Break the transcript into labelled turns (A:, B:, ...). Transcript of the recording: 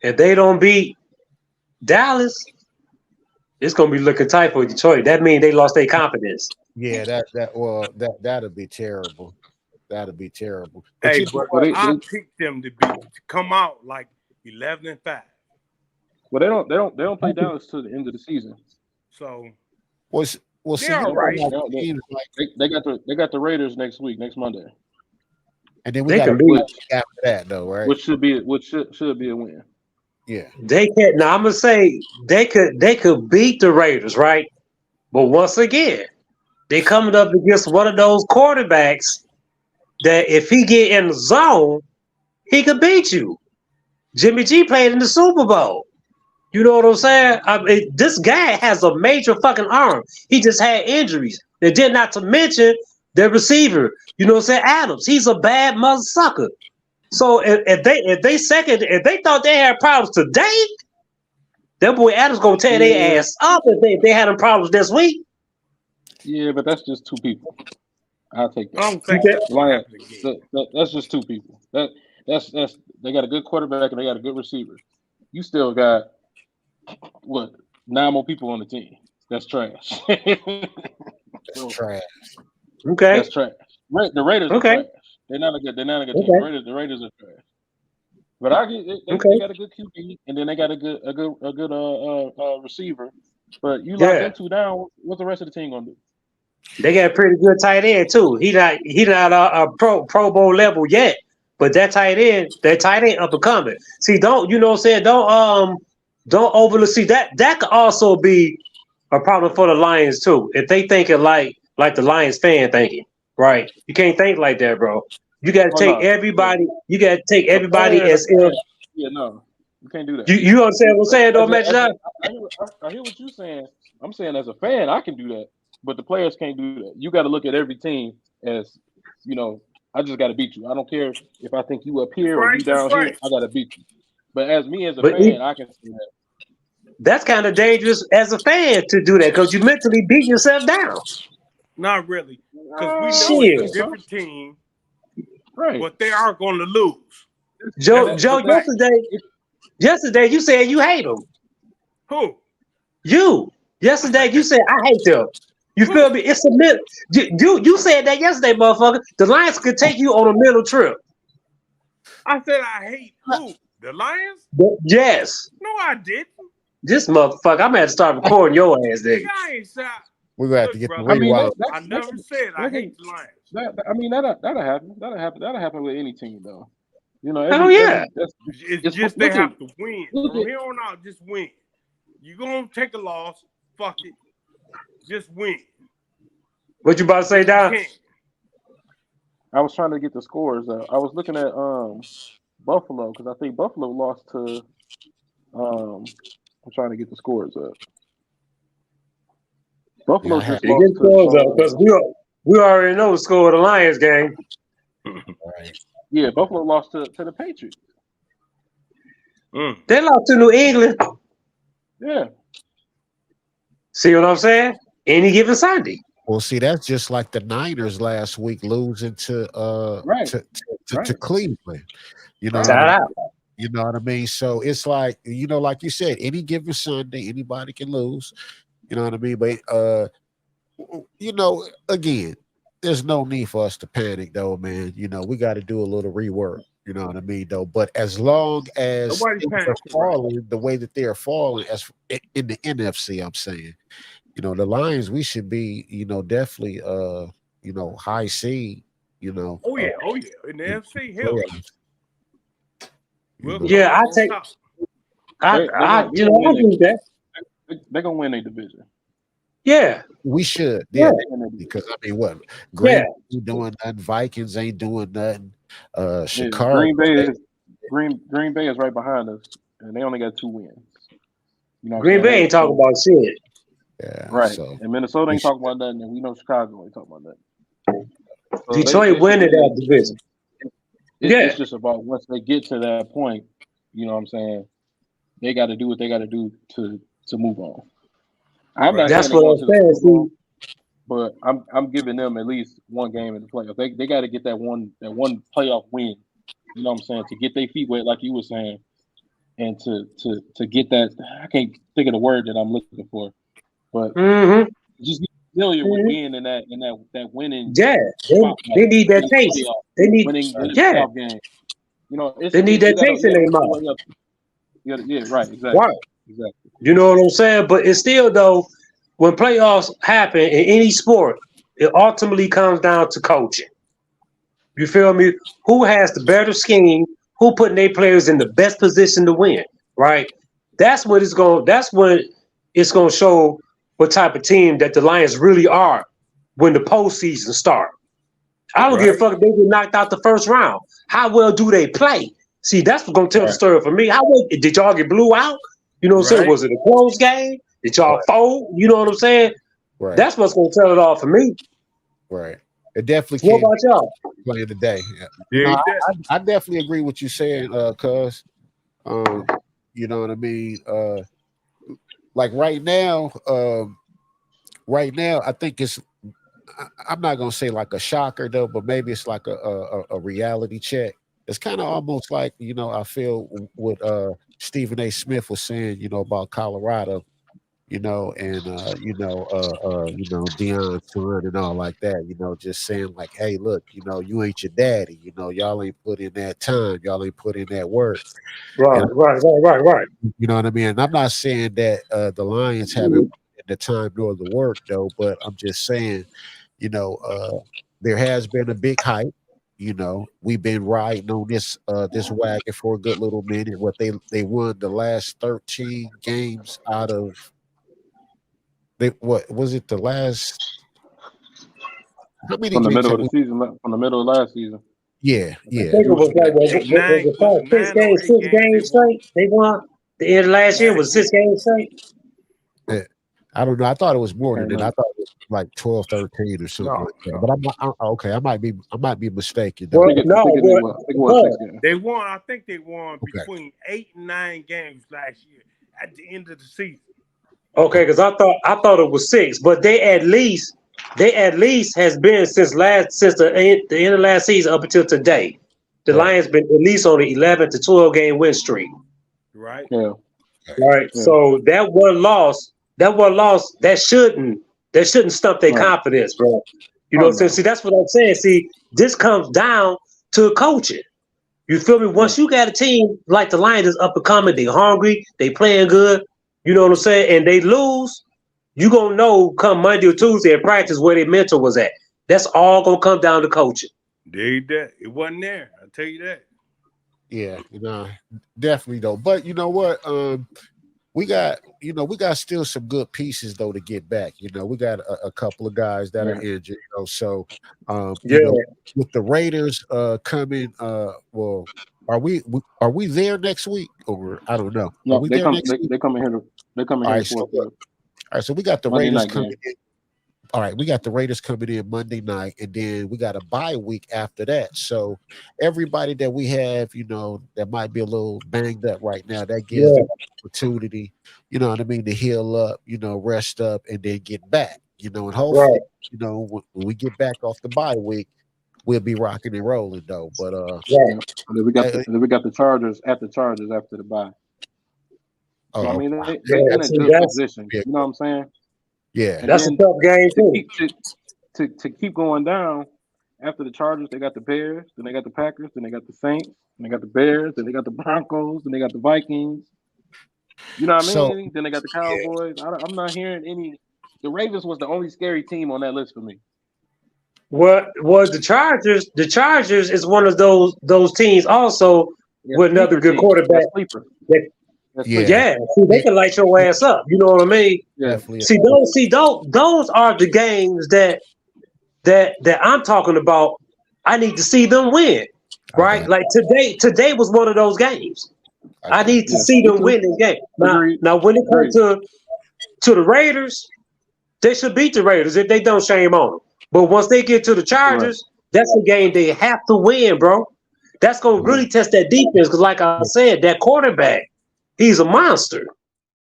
A: if they don't beat Dallas, it's gonna be looking tight for Detroit. That means they lost their confidence.
B: Yeah, that'll be terrible. That'll be terrible. But
C: Hey,
B: you know
C: but
B: what?
C: I picked them to come out like 11-5.
D: Well, they don't play Dallas to the end of the season.
C: So
B: Was well, see,
C: they're
B: you
C: all
B: know,
C: right.
B: like teams like,
D: They got the Raiders next Monday,
B: and then we
A: They
B: got a
A: can beat.
B: week after that, though, right?
D: which should be a win.
B: Yeah,
A: They can. Now I'm gonna say they could beat the Raiders, right? But once again, they coming up against one of those quarterbacks that if he get in the zone, he could beat you. Jimmy G played in the Super Bowl. You know what I'm saying? I mean, this guy has a major fucking arm. He just had injuries. And then not to mention the receiver. You know what I'm saying? Adams. He's a bad mother sucker. So if they thought they had problems today, that boy Adams gonna tear their ass up if they had them problems this week.
D: Yeah, but that's just two people. I'll take
C: I
D: that.
C: don't think
A: Okay.
C: that's gonna happen again.
D: That's just two people. That's they got a good quarterback and they got a good receiver. You still got what 9 more people on the team. That's trash.
B: it's trash.
A: Okay.
D: That's trash. The Raiders are
A: Okay.
D: trash. They're not a good team.
A: Okay.
D: The Raiders are trash. But I get they
A: Okay.
D: got a good QB and then they got a good receiver. But you lock
A: Yeah.
D: them two down, what's the rest of the team gonna do?
A: They got a pretty good tight end too. He not a pro bowl level yet, but that tight end up and coming. See, don't you know what I'm saying? Don't overlook. See that could also be a problem for the Lions too. If they thinking like the Lions fan thinking, right? You can't think like that, bro. You got to take everybody. You got to take everybody as if.
D: Yeah, no, you can't do that.
A: You understand what I'm saying? Don't match up.
D: I hear what you're saying. I'm saying as a fan, I can do that, but the players can't do that. You got to look at every team as, I just got to beat you. I don't care if I think you up here or you down here. I got to beat you. But as me as a fan, I can see that.
A: That's kind of dangerous as a fan to do that because you mentally beat yourself down.
C: Not really, because we know it's a different team,
D: right?
C: But they are going to lose.
A: Joe, yesterday you said you hate them.
C: Who?
A: You. Yesterday you said I hate them. You feel me? It's a middle. You said that yesterday, motherfucker. The Lions could take you on a middle trip.
C: I said I hate who? The Lions?
A: Yes.
C: No, I didn't.
A: This motherfucker, I'm gonna have to start recording your ass, nigga.
B: We're gonna have to get the rewind.
C: I never said I hate the Lions.
D: That'll happen. That'll happen with any team, though.
C: It's just they have to win. From here on out, just win. You're gonna take a loss. Fuck it. Just win.
A: What you about to say, Don?
D: I was trying to get the scores. I was looking at Buffalo because I think Buffalo lost to. I'm trying to get the scores up. Buffalo just lost to
A: because we already know the score of the Lions game.
B: Right.
D: Yeah, Buffalo lost to the Patriots.
A: They lost to New England.
D: Yeah.
A: See what I'm saying? Any given Sunday.
B: Well, see, that's just like the Niners last week losing to Cleveland. You know what I mean? So it's like, like you said, any given Sunday, anybody can lose. You know what I mean? But again, there's no need for us to panic though, man. We got to do a little rework. You know what I mean, though. But as long as they're falling the way that they're falling, as in the NFC, I'm saying, the Lions, we should be, definitely, high seed.
C: Oh yeah, in the NFC, hell.
A: I take. I do that.
D: They're gonna win a division.
A: Yeah,
B: we should. Yeah, because I mean, what? Green ain't doing nothing. Vikings ain't doing nothing. Chicago,
D: Green Bay is right behind us, and they only got 2 wins.
A: Green Bay ain't talking about shit.
D: Yeah, right. So, and Minnesota ain't talking about nothing, and we know Chicago ain't talking about nothing.
A: So Detroit winning that division.
D: It's just about once they get to that point, you know what I'm saying? They got to do what they got to do to move on. I'm not
A: That's what I'm saying.
D: But I'm giving them at least one game in the playoffs. They got to get that one playoff win. You know what I'm saying? To get their feet wet, like you were saying, and to get that. I can't think of the word that I'm looking for, but just get familiar with being in that winning.
A: Yeah, they need that taste. They need
D: winning playoff game. You know,
A: they need that taste in their mouth.
D: Yeah, right, exactly.
A: Right.
D: Exactly.
A: You know what I'm saying? But it's still though, when playoffs happen in any sport, it ultimately comes down to coaching. You feel me? Who has the better scheme? Who putting their players in the best position to win? Right? That's when it's gonna show what type of team that the Lions really are when the postseason starts. I don't give a fuck if they get knocked out the first round. How well do they play? See, that's what's gonna tell the story for me. How well did y'all get blew out? You know what I'm saying? Was it a close game? Did y'all fold? You know what I'm saying?
B: Right.
A: That's what's gonna tell it all for me.
B: Right. It definitely
A: What about y'all?
B: Playing today.
C: Yeah.
B: I definitely agree with you saying, cuz you know what I mean? Like right now, I think it's I'm not gonna say like a shocker though, but maybe it's like a reality check. It's kind of almost like, you know, I feel what Stephen A. Smith was saying, you know, about Colorado, you know, and Deion son and all like that, you know, just saying like, hey, look, you know, you ain't your daddy, you know, y'all ain't put in that time, y'all ain't put in that work.
A: Right.
B: You know what I mean? And I'm not saying that the Lions haven't put in the time nor the work though, but I'm just saying, you know, there has been a big hype. You know, we've been riding on this wagon for a good little minute. What they won the last 13 games out of what was it the last? How many
D: from the
B: games
D: middle of the season? From the middle of last season.
A: I
B: Yeah.
A: think it was like 6 games straight. They won. The end of last year was 6 games straight.
B: I don't know. I thought it was more than that. I thought it was like 12, 13 or something like that. But okay. I might be mistaken.
A: Well,
D: I think it was 6 games.
C: They won. I think they won between 8 and 9 games last year at the end of the season.
A: Okay, because I thought it was 6, but they at least has been since the end of last season up until today. The Lions been at least on the 11 to 12 game win streak.
C: Right.
D: Yeah.
A: Right. Yeah. So that one loss, that shouldn't stump their confidence, bro. You know what I'm saying? See, that's what I'm saying. See, this comes down to coaching. You feel me? Once you got a team like the Lions is up and coming, they hungry, they playing good, you know what I'm saying, and they lose, you gonna know come Monday or Tuesday at practice where their mental was at. That's all gonna come down to coaching.
C: It wasn't there. I'll tell you that.
B: Yeah, you know, definitely though. But you know what? We got still some good pieces though to get back. You know, we got a couple of guys that are injured. You know, so you know, with the Raiders coming, well, are we there next week or I don't know?
D: No,
B: are we there next week?
D: They're coming here. They're coming here.
B: All right, so we got the Raiders coming in. All right, we got the Raiders coming in Monday night, and then we got a bye week after that. So everybody that we have, you know, that might be a little banged up right now, that gives them an opportunity, you know what I mean, to heal up, you know, rest up, and then get back, you know, and hopefully, you know, when we get back off the bye week, we'll be rocking and rolling though. But
D: and then we got the Chargers after the bye. So, I mean, they're in a good position. You know what I'm saying?
B: Yeah,
D: and
A: that's a tough game too.
D: To keep going down after the Chargers, they got the Bears, then they got the Packers, then they got the Saints, then they got the Bears, then they got the Broncos, then they got the Vikings. You know what I mean? Then they got the Cowboys. I'm not hearing any. The Ravens was the only scary team on that list for me.
A: Well, the Chargers is one of those teams also with another good quarterback. See, they can light your ass up. You know what I mean?
D: Yeah.
A: See, those are the games that I'm talking about. I need to see them win, right? Like today was one of those games. I need to see them win this game. Now, when it comes to the Raiders, they should beat the Raiders. If they don't, shame on them. But once they get to the Chargers, that's a game they have to win, bro. That's gonna really test that defense because, like I said, that quarterback. He's a monster.